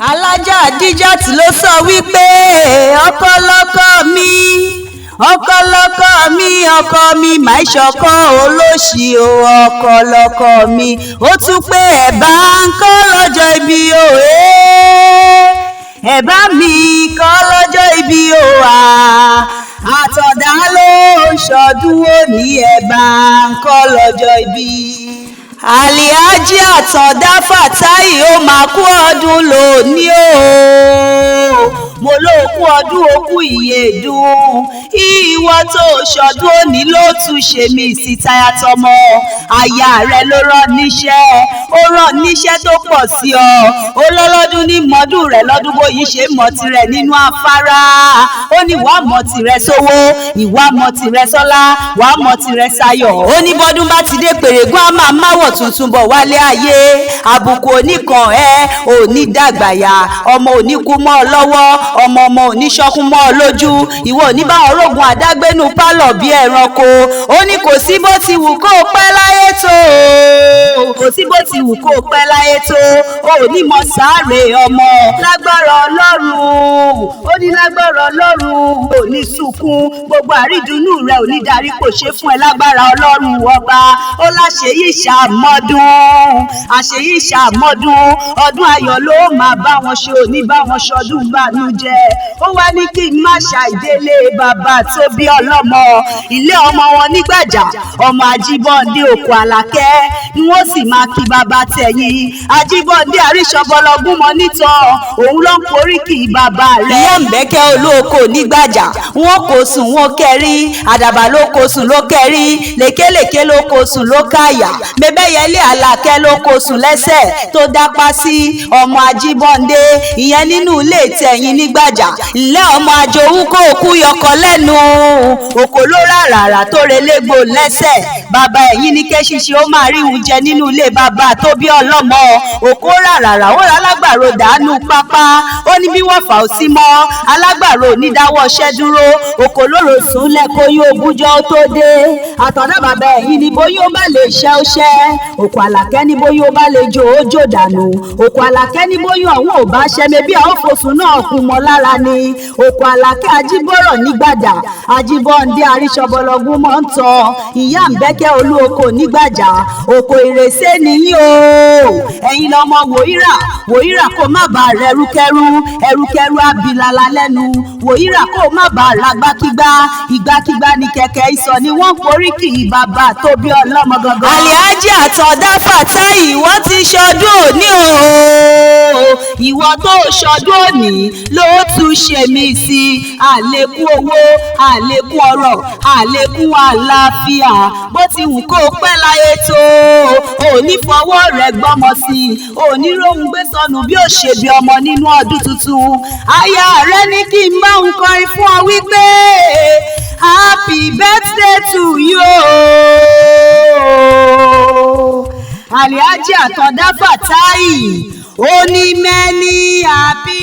alájà Díjàt ló sọ wípé ọkọ lọkọ mi, ọkọ lọkọ mi, ọkọ mi máa ṣọkọ olóṣì o, ọkọ lọkọ mi. Ó tún pé ẹ̀bá ń kọ́ lọ́jọ́ ìbí o, ẹ̀bá mi kọ́ lọ́jọ́ ìbí o, àtọ̀dá ló ń ṣọdún òní, ẹ̀bá ń kọ́ lọ́jọ́ ìbí. Àlìhájì Àtàndá Fàtáì ó máa kú ọdún lónìí o, mo ló kú ọdún okú ìyèdùn, ìwọ tó ṣọdún òní ló tún ṣe mí sí táyà tọmọ. Aya rẹ ló rán níṣẹ́, ó rán níṣẹ́ tó pọ̀ sí ọ, ó lọ́lọ́dún ní mọ́dún rẹ̀ lọ́dún bóyí ṣe mọ̀ tirẹ̀ nínú afárá. Ó ní wàá mọ̀ tirẹ̀ sówó, ìwà mọ̀ tirẹ̀ sọ́lá, wàá mọ̀ tirẹ̀ sayọ̀. Ó ní bọ́dún bá ti dé pèrègùn á máa máwọ̀ tuntun bọ̀ wálé ayé, àbùkù oníkan ẹ òní dàgbàyà, ọmọ òní kú mọ́ ọ lọ́wọ́, ọmọ òní ṣọkún mọ́ ọ lójú, ìwọ òní bá orógun àdágbénú pálọ̀ bí ẹranko. Ó ní kò sí bó ti wù kó pẹ́ láyé tó, kò sí bó ti wù kó pẹ́ láyé tó, ó ní mọ sáré ọmọ lágbára Ọlọ́run. Ó ní lágbára Ọlọ́run ò ní sunkún, gbogbo àrídùnnú rẹ ò ní darí kò ṣe fún ẹ lágbára Ọlọ́run ọba. Ó láṣẹ yìí ṣàmọ́dún, àṣeyí ṣàmọ́dún, ọdún ayọ̀ ló máa bá wọn ṣe, òní bá wọn ṣọdún ìbànújẹ́. Ó wá ní kí n má ṣàìdélé bàbá tó bí ọlọ́mọ, ilé ọmọ wọn nígbàjà, ọmọ Ajíbọ́ndé òkú Àlàkẹ́ ni wọ́n sì máa kí bàbá tẹ̀yìn. Ajíbọ́ndé àríṣọbọlọgún mọ nítọ́, òun ló ń koríkì bàbá rẹ̀. Ìyá Mbẹ́kẹ́ olóko nígbàjà, wọn kò sùn wọn kẹrí, àdàbà ló kò sùn ló kẹrí, lékelèké ló kò sùn ló káyà, Mẹ́bẹ́yẹlé Àlàkẹ́ ló kò sùn lẹ́sẹ̀ tó dápá sí ọmọ Ajíbọ́ndé, ìyẹn nínú ilé tẹ̀yìn nígbàjà. Ǹlẹ́ ọmọ àjòwú kó òkú yọkọ lẹ́nu, òkò ló rárá tó relégbò lẹ́sẹ̀. Bàbá ẹ̀yìn ní kéṣiṣẹ́ ó máa rí oúnjẹ nínú ilé bàbá tó bí ọlọ́mọ, òkò rárá ó rà alágbàro dànù pápá. Ó ní bí wọ́n fà ó sí mọ́ alágbàro onídáwọ́ ṣẹ́ dúró, òkò lóró sùn lẹ́kọ̀ọ́ yóò bújọ́ tó dé. Àtàndá bàbá ẹ̀yìn ní bóyá ó bá lè ṣẹ́ ó ṣẹ́, òkú Àlàkẹ́ ní bóyá ó bá lè jò ó jò dànù, òkú Àlàkẹ́ ní bóyá òun ò bá ṣẹ́ mẹ́bí àwọn fòsùn náà kú mọ́ lára ni. Òkú Àlàkẹ́ Ajíbọ́rọ̀ nígbàjà, Ajíbọ́ndé àríṣọbọlọgún mọ́ ń tọ́, ìyá Mbẹ́kẹ́ olóko nígbàjà, òkò ìrèsé nìyí o. Ẹ̀yin lọmọ wòyíra, wòyíra kó má bàa rẹrúkẹrú, ẹrúkẹrú abilala lẹ́nu, wòyíra kó má bàa ragbákígbá, ìgbákígbá ni kẹ̀kẹ́ ìsọ̀ ni wọ́n koríkì bàbá tó bí ọlọ́mọ gangan. Àlìhájì Àtàndá Fàtáì wọ́n ti ṣọdún òní o, ìwọ tó ṣọdún òní ló tún ṣe mí sí. Àlékún owó, àlékún ọrọ̀, àlékún àlàáfíà, bó ti wù kó pẹ́ láyé tó, òní fọwọ́ rẹ̀ gbọ́mọ sí, òní rohun gbé sọnù bí ó ṣe bí ọmọ nínú ọdún tuntun. Aya rẹ ní kí n bá ń kọrin fún ọ wípé happy birthday to you. Àlìhájì Àtàndá Fàtáì ó ní many happy